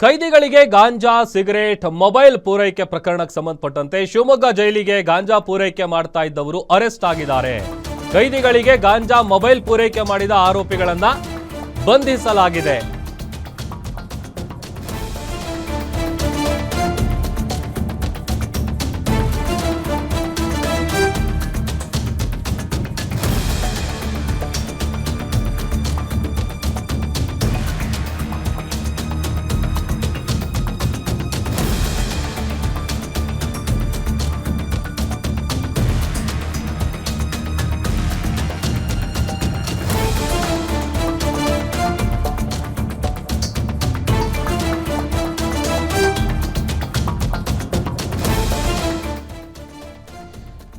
ಕೈದಿಗಳಿಗೆ ಗಾಂಜಾ, cigarette, mobile ಪೂರೈಕೆ ಪ್ರಕರಣಕ್ಕೆ ಸಂಬಂಧಪಟ್ಟಂತೆ ಶಿವಮೊಗ್ಗ ಜೈಲಿಗೆ ಗಾಂಜಾ ಪೂರೈಕೆ ಮಾಡ್ತಾ ಇದ್ದವರು ಅರೆಸ್ಟ್ ಆಗಿದ್ದಾರೆ. ಕೈದಿಗಳಿಗೆ ಗಾಂಜಾ, ಮೊಬೈಲ್ ಪೂರೈಕೆ ಮಾಡಿದ ಆರೋಪಿಗಳನ್ನ ಬಂಧಿಸಲಾಗಿದೆ.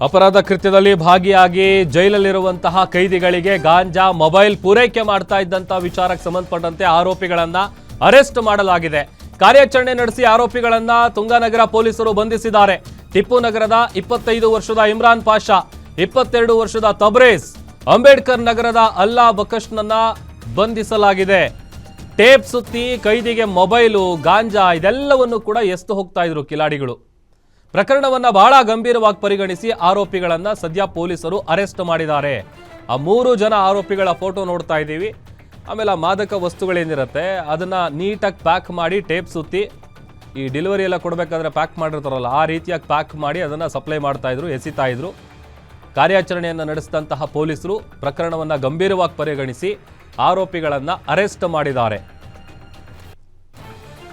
ಅಪರಾಧ ಕೃತ್ಯದಲ್ಲಿ ಭಾಗಿಯಾಗಿ ಜೈಲಲ್ಲಿರುವಂತಹ ಕೈದಿಗಳಿಗೆ ಗಾಂಜಾ, ಮೊಬೈಲ್ ಪೂರೈಕೆ ಮಾಡ್ತಾ ಇದ್ದಂತ ವಿಚಾರಕ್ಕೆ ಸಂಬಂಧಪಟ್ಟಂತೆ ಆರೋಪಿಗಳನ್ನ ಅರೆಸ್ಟ್ ಮಾಡಲಾಗಿದೆ. ಕಾರ್ಯಾಚರಣೆ ನಡೆಸಿ ಆರೋಪಿಗಳನ್ನ ತುಂಗಾನಗರ ಪೊಲೀಸರು ಬಂಧಿಸಿದ್ದಾರೆ. ಟಿಪ್ಪು ನಗರದ 25 ವರ್ಷದ ಇಮ್ರಾನ್ ಪಾಷಾ, 22 ವರ್ಷದ ತಬ್ರೇಜ್, ಅಂಬೇಡ್ಕರ್ ನಗರದ ಅಲ್ಲಾ ಬಕಶ್ನನ್ನ ಬಂಧಿಸಲಾಗಿದೆ. ಟೇಪ್ ಸುತ್ತಿ ಕೈದಿಗೆ ಮೊಬೈಲು, ಗಾಂಜಾ ಇದೆಲ್ಲವನ್ನು ಕೂಡ ಎಸ್ತು ಹೋಗ್ತಾ ಇದ್ರು ಕಿಲಾಡಿಗಳು. ಪ್ರಕರಣವನ್ನ ಬಹಳ ಗಂಭೀರವಾಗಿ ಪರಿಗಣಿಸಿ ಆರೋಪಿಗಳನ್ನ ಸದ್ಯ ಪೊಲೀಸರು ಅರೆಸ್ಟ್ ಮಾಡಿದ್ದಾರೆ. ಆ 3 ಜನ ಆರೋಪಿಗಳ ಫೋಟೋ ನೋಡ್ತಾ ಇದ್ದೀವಿ. ಆಮೇಲೆ ಆ ಮಾದಕ ವಸ್ತುಗಳೇನಿರುತ್ತೆ ಅದನ್ನ ನೀಟಾಗಿ ಪ್ಯಾಕ್ ಮಾಡಿ ಟೇಪ್ ಸುತ್ತಿ, ಈ ಡೆಲಿವರಿ ಎಲ್ಲ ಕೊಡಬೇಕಾದ್ರೆ ಪ್ಯಾಕ್ ಮಾಡಿರ್ತಾರಲ್ಲ ಆ ರೀತಿಯಾಗಿ ಪ್ಯಾಕ್ ಮಾಡಿ ಅದನ್ನ ಸಪ್ಲೈ ಮಾಡ್ತಾ ಇದ್ರು, ಎಸಿತಾ ಇದ್ರು. ಕಾರ್ಯಾಚರಣೆಯನ್ನು ನಡೆಸಿದಂತಹ ಪೊಲೀಸರು ಪ್ರಕರಣವನ್ನ ಗಂಭೀರವಾಗಿ ಪರಿಗಣಿಸಿ ಆರೋಪಿಗಳನ್ನ ಅರೆಸ್ಟ್ ಮಾಡಿದ್ದಾರೆ.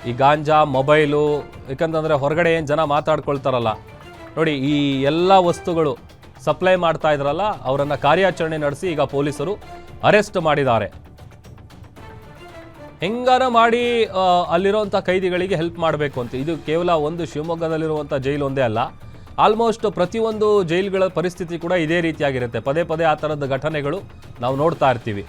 ಈ ಗಾಂಜಾ, ಮೊಬೈಲು, ಯಾಕಂತಂದರೆ ಹೊರಗಡೆ ಏನು ಜನ ಮಾತಾಡ್ಕೊಳ್ತಾರಲ್ಲ ನೋಡಿ, ಈ ಎಲ್ಲ ವಸ್ತುಗಳು ಸಪ್ಲೈ ಮಾಡ್ತಾ ಇದ್ರಲ್ಲ ಅವರನ್ನು ಕಾರ್ಯಾಚರಣೆ ನಡೆಸಿ ಈಗ ಪೊಲೀಸರು ಅರೆಸ್ಟ್ ಮಾಡಿದ್ದಾರೆ. ಹೆಂಗಾರ ಮಾಡಿ ಅಲ್ಲಿರುವಂಥ ಕೈದಿಗಳಿಗೆ ಹೆಲ್ಪ್ ಮಾಡಬೇಕು ಅಂತ. ಇದು ಕೇವಲ ಒಂದು ಶಿವಮೊಗ್ಗದಲ್ಲಿರುವಂಥ ಜೈಲು ಒಂದೇ ಅಲ್ಲ, ಆಲ್ಮೋಸ್ಟ್ ಪ್ರತಿಯೊಂದು ಜೈಲುಗಳ ಪರಿಸ್ಥಿತಿ ಕೂಡ ಇದೇ ರೀತಿಯಾಗಿರುತ್ತೆ. ಪದೇ ಪದೇ ಆ ಥರದ ಘಟನೆಗಳು ನಾವು ನೋಡ್ತಾ ಇರ್ತೀವಿ.